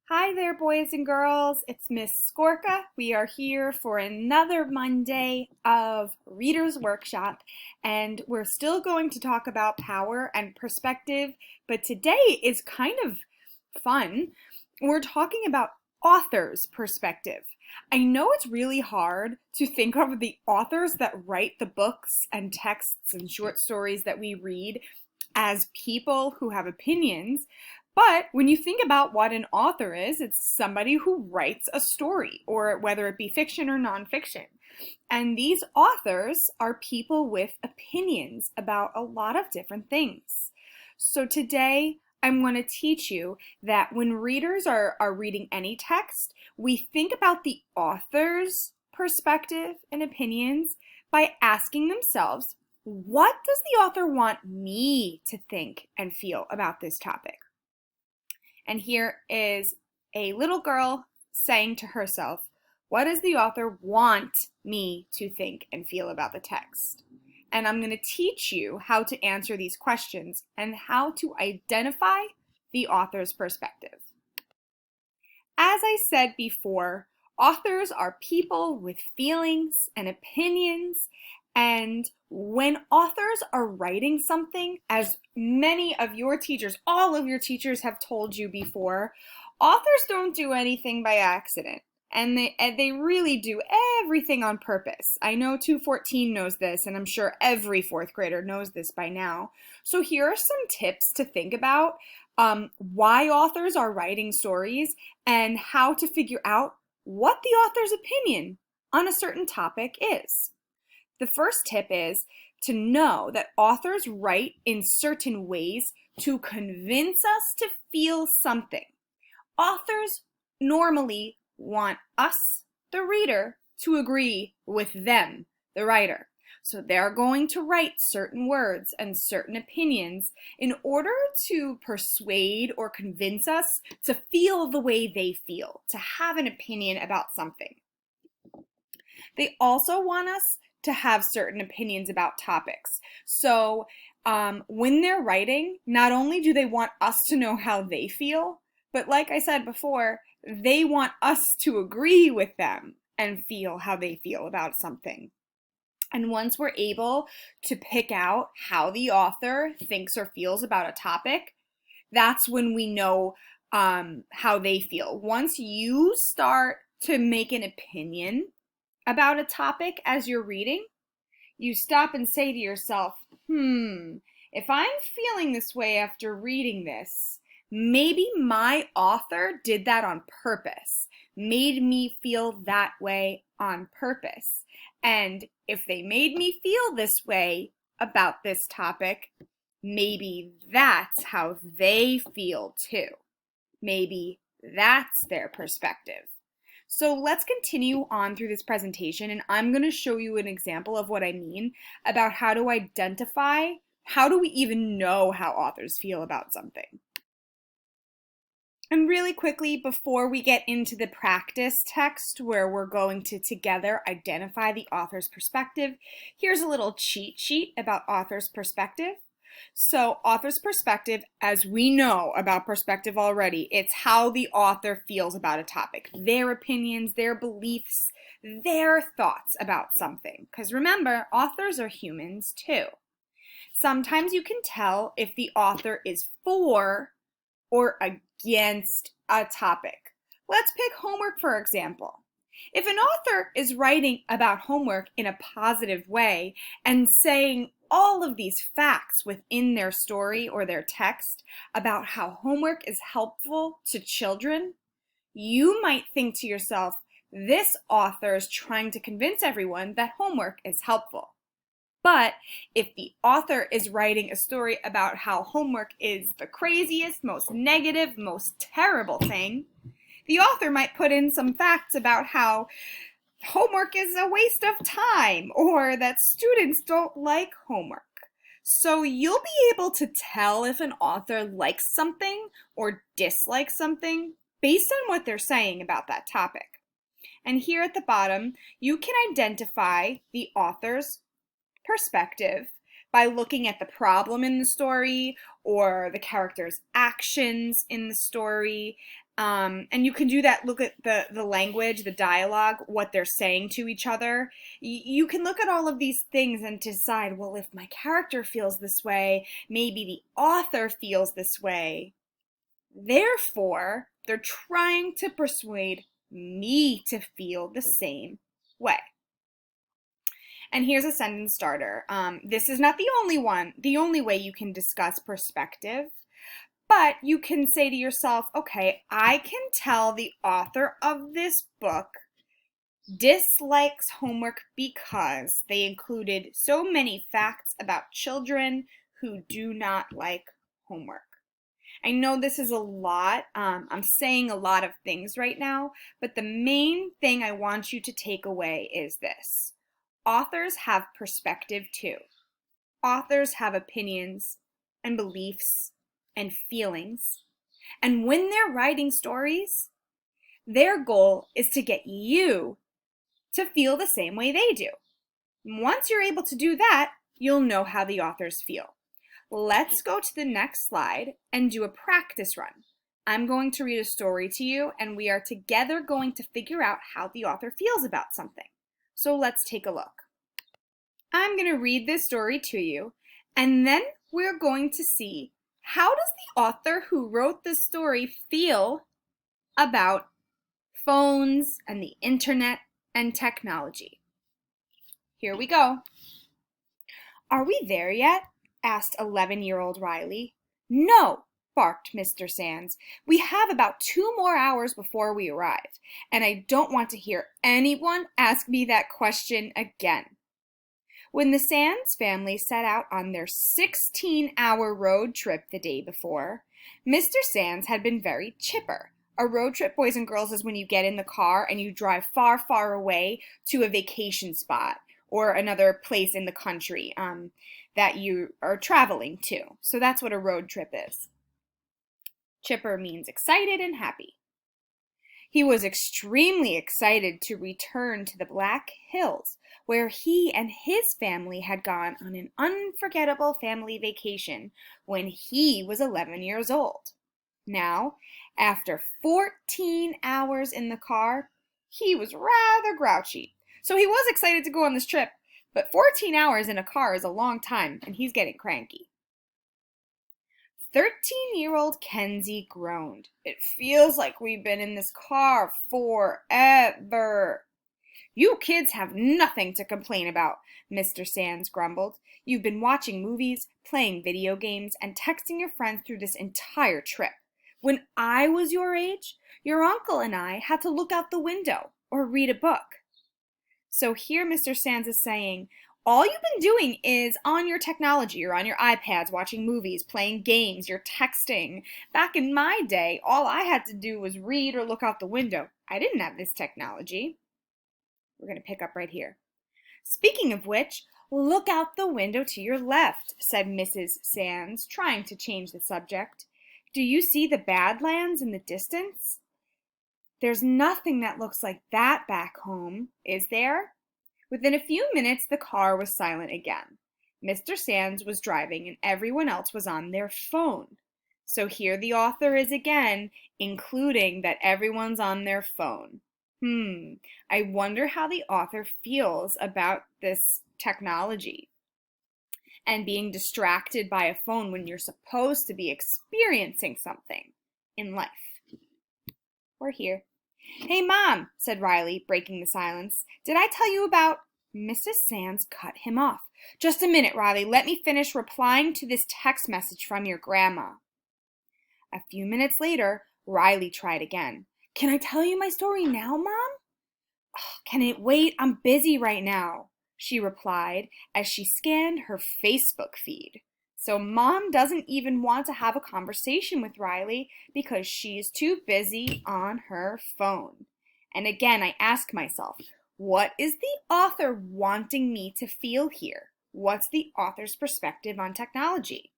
Hi there, boys and girls. It's Miss Skorka. We are here for another Monday of Reader's Workshop, and we're still going to talk about power and perspective, but today is kind of fun. We're talking about author's perspective. I know it's really hard to think of the authors that write the books and texts and short stories that we read as people who have opinions. But when you think about what an author is, it's somebody who writes a story, or whether it be fiction or nonfiction. And these authors are people with opinions about a lot of different things. So today, I'm going to teach you that when readers are reading any text, we think about the author's perspective and opinions by asking themselves, what does the author want me to think and feel about this topic? And here is a little girl saying to herself, what does the author want me to think and feel about the text? And I'm going to teach you how to answer these questions and how to identify the author's perspective. As I said before, authors are people with feelings and opinions, and when authors are writing something, as many of your teachers, all of your teachers have told you before, authors don't do anything by accident. And they really do everything on purpose. I know 214 knows this, and I'm sure every fourth grader knows this by now. So here are some tips to think about why authors are writing stories and how to figure out what the author's opinion on a certain topic is. The first tip is to know that authors write in certain ways to convince us to feel something. Authors normally want us, the reader, to agree with them, the writer. So they're going to write certain words and certain opinions in order to persuade or convince us to feel the way they feel, to have an opinion about something. They also want us to have certain opinions about topics. So when they're writing, not only do they want us to know how they feel, but like I said before, they want us to agree with them and feel how they feel about something. And once we're able to pick out how the author thinks or feels about a topic, that's when we know how they feel. Once you start to make an opinion about a topic as you're reading, you stop and say to yourself, if I'm feeling this way after reading this, maybe my author did that on purpose, made me feel that way on purpose. And if they made me feel this way about this topic, maybe that's how they feel too. Maybe that's their perspective. So let's continue on through this presentation, and I'm going to show you an example of what I mean about how to identify, how do we even know how authors feel about something. And really quickly, before we get into the practice text where we're going to together identify the author's perspective, here's a little cheat sheet about author's perspective. So author's perspective, as we know about perspective already, it's how the author feels about a topic, their opinions, their beliefs, their thoughts about something. Because remember, authors are humans too. Sometimes you can tell if the author is for or against a topic. Let's pick homework, for example. If an author is writing about homework in a positive way and saying all of these facts within their story or their text about how homework is helpful to children, you might think to yourself, this author is trying to convince everyone that homework is helpful. But if the author is writing a story about how homework is the craziest, most negative, most terrible thing, the author might put in some facts about how homework is a waste of time or that students don't like homework. So you'll be able to tell if an author likes something or dislikes something based on what they're saying about that topic. And here at the bottom, you can identify the author's perspective by looking at the problem in the story or the character's actions in the story. And you can do that, look at the language, the dialogue, what they're saying to each other. You can look at all of these things and decide, well, if my character feels this way, maybe the author feels this way. Therefore, they're trying to persuade me to feel the same way. And here's a sentence starter. This is not the only way you can discuss perspective, but you can say to yourself, okay, I can tell the author of this book dislikes homework because they included so many facts about children who do not like homework. I know this is a lot. I'm saying a lot of things right now, but the main thing I want you to take away is this. Authors have perspective too. Authors have opinions and beliefs and feelings. And when they're writing stories, their goal is to get you to feel the same way they do. Once you're able to do that, you'll know how the authors feel. Let's go to the next slide and do a practice run. I'm going to read a story to you, and we are together going to figure out how the author feels about something. So let's take a look. I'm going to read this story to you, and then we're going to see how does the author who wrote this story feel about phones and the internet and technology. Here we go. Are we there yet? Asked 11-year-old Riley. No, barked Mr. Sands. We have about 2 more hours before we arrive, and I don't want to hear anyone ask me that question again. When the Sands family set out on their 16-hour road trip the day before, Mr. Sands had been very chipper. A road trip, boys and girls, is when you get in the car and you drive far, far away to a vacation spot or another place in the country that you are traveling to. So that's what a road trip is. Chipper means excited and happy. He was extremely excited to return to the Black Hills, where he and his family had gone on an unforgettable family vacation when he was 11 years old. Now, after 14 hours in the car, he was rather grouchy. So he was excited to go on this trip, but 14 hours in a car is a long time, and he's getting cranky. 13-year-old Kenzie groaned. It feels like we've been in this car forever. You kids have nothing to complain about, Mr. Sands grumbled. You've been watching movies, playing video games, and texting your friends through this entire trip. When I was your age, your uncle and I had to look out the window or read a book. So here Mr. Sands is saying, all you've been doing is on your technology. You're on your iPads, watching movies, playing games, you're texting. Back in my day, all I had to do was read or look out the window. I didn't have this technology. We're going to pick up right here. Speaking of which, look out the window to your left, said Mrs. Sands, trying to change the subject. Do you see the Badlands in the distance? There's nothing that looks like that back home, is there? Within a few minutes, the car was silent again. Mr. Sands was driving and everyone else was on their phone. So here the author is again, including that everyone's on their phone. I wonder how the author feels about this technology and being distracted by a phone when you're supposed to be experiencing something in life. We're here. Hey, Mom, said Riley, breaking the silence. Did I tell you about... Mrs. Sands cut him off. Just a minute, Riley. Let me finish replying to this text message from your grandma. A few minutes later, Riley tried again. Can I tell you my story now, Mom? Oh, can it wait? I'm busy right now, she replied as she scanned her Facebook feed. So Mom doesn't even want to have a conversation with Riley because she's too busy on her phone. And again, I ask myself, what is the author wanting me to feel here? What's the author's perspective on technology?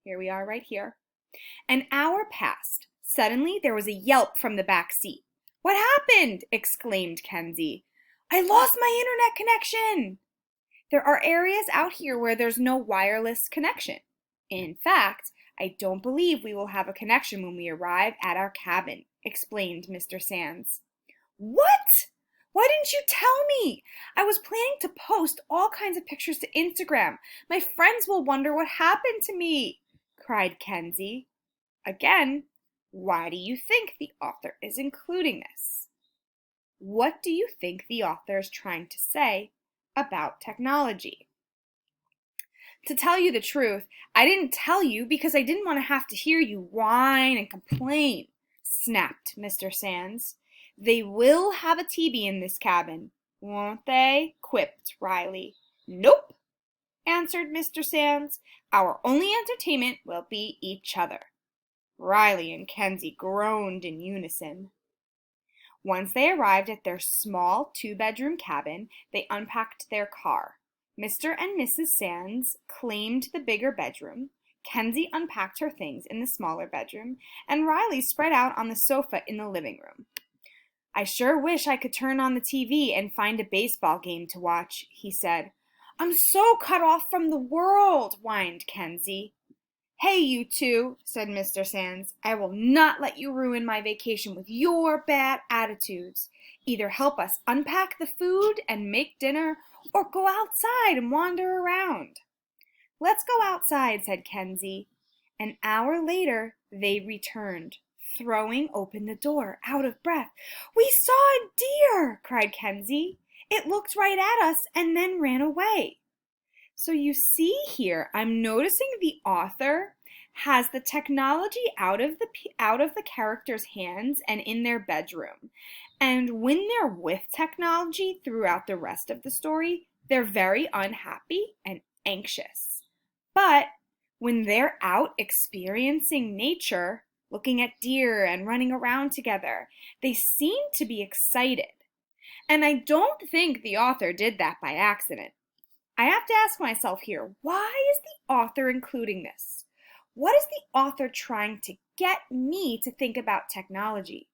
Here we are right here. An hour passed. Suddenly, there was a yelp from the back seat. What happened? Exclaimed Kenzie. I lost my internet connection. There are areas out here where there's no wireless connection. In fact, I don't believe we will have a connection when we arrive at our cabin, explained Mr. Sands. What? Why didn't you tell me? I was planning to post all kinds of pictures to Instagram. My friends will wonder what happened to me, cried Kenzie. Again, why do you think the author is including this? What do you think the author is trying to say about technology? To tell you the truth, I didn't tell you because I didn't want to have to hear you whine and complain, snapped Mr. Sands. They will have a TV in this cabin, won't they? Quipped Riley. Nope, answered Mr. Sands. Our only entertainment will be each other. Riley and Kenzie groaned in unison. Once they arrived at their small two-bedroom cabin, they unpacked their car. Mr. and Mrs. Sands claimed the bigger bedroom, Kenzie unpacked her things in the smaller bedroom, and Riley spread out on the sofa in the living room. I sure wish I could turn on the TV and find a baseball game to watch, he said. I'm so cut off from the world, whined Kenzie. Hey, you two, said Mr. Sands. I will not let you ruin my vacation with your bad attitudes. Either help us unpack the food and make dinner, or go outside and wander around. Let's go outside, said Kenzie. An hour later, they returned, throwing open the door, out of breath. We saw a deer, cried Kenzie. It looked right at us and then ran away. So you see here, I'm noticing the author has the technology out of the characters' hands and in their bedroom. And when they're with technology throughout the rest of the story, they're very unhappy and anxious. But when they're out experiencing nature, looking at deer and running around together, they seem to be excited. And I don't think the author did that by accident. I have to ask myself here, why is the author including this? What is the author trying to get me to think about technology?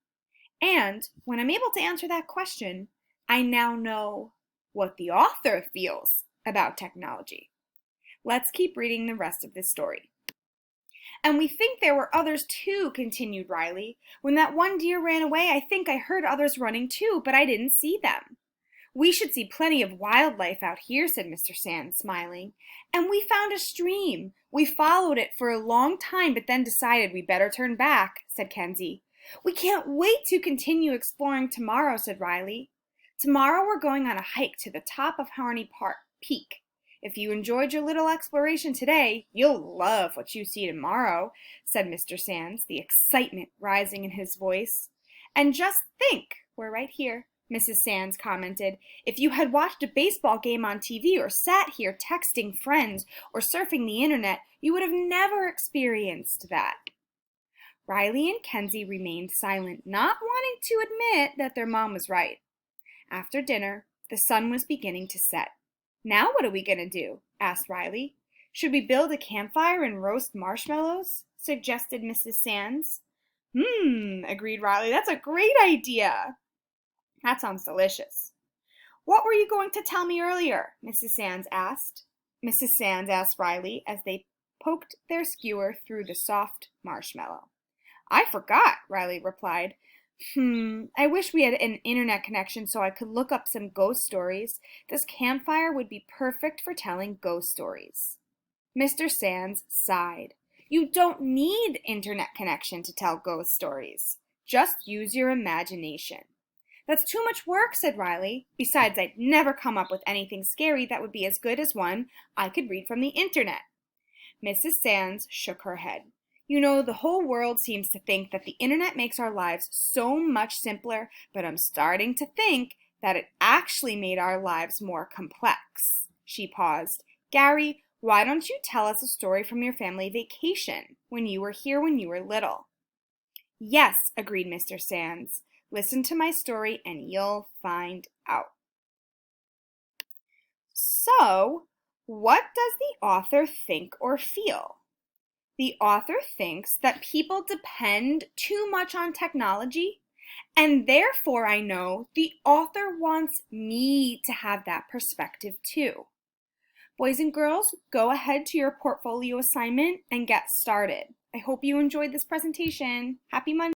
And when I'm able to answer that question, I now know what the author feels about technology. Let's keep reading the rest of this story. And we think there were others too, continued Riley. When that one deer ran away, I think I heard others running too, but I didn't see them. We should see plenty of wildlife out here, said Mr. Sands, smiling. And we found a stream. We followed it for a long time, but then decided we better turn back, said Kenzie. We can't wait to continue exploring tomorrow, said Riley. Tomorrow we're going on a hike to the top of Harney Park Peak. If you enjoyed your little exploration today, you'll love what you see tomorrow, said Mr. Sands, the excitement rising in his voice. And just think, we're right here, Mrs. Sands commented. If you had watched a baseball game on TV or sat here texting friends or surfing the internet, you would have never experienced that. Riley and Kenzie remained silent, not wanting to admit that their mom was right. After dinner, the sun was beginning to set. Now what are we going to do? Asked Riley. Should we build a campfire and roast marshmallows? Suggested Mrs. Sands. Agreed Riley. That's a great idea. That sounds delicious. What were you going to tell me earlier? Mrs. Sands asked. Mrs. Sands asked Riley as they poked their skewer through the soft marshmallow. I forgot, Riley replied. I wish we had an internet connection so I could look up some ghost stories. This campfire would be perfect for telling ghost stories. Mr. Sands sighed. You don't need internet connection to tell ghost stories. Just use your imagination. That's too much work, said Riley. Besides, I'd never come up with anything scary that would be as good as one I could read from the internet. Mrs. Sands shook her head. You know, the whole world seems to think that the internet makes our lives so much simpler, but I'm starting to think that it actually made our lives more complex. She paused. Gary, why don't you tell us a story from your family vacation when you were here when you were little? Yes, agreed Mr. Sands. Listen to my story and you'll find out. So, what does the author think or feel? The author thinks that people depend too much on technology, and therefore I know the author wants me to have that perspective too. Boys and girls, go ahead to your portfolio assignment and get started. I hope you enjoyed this presentation. Happy Monday!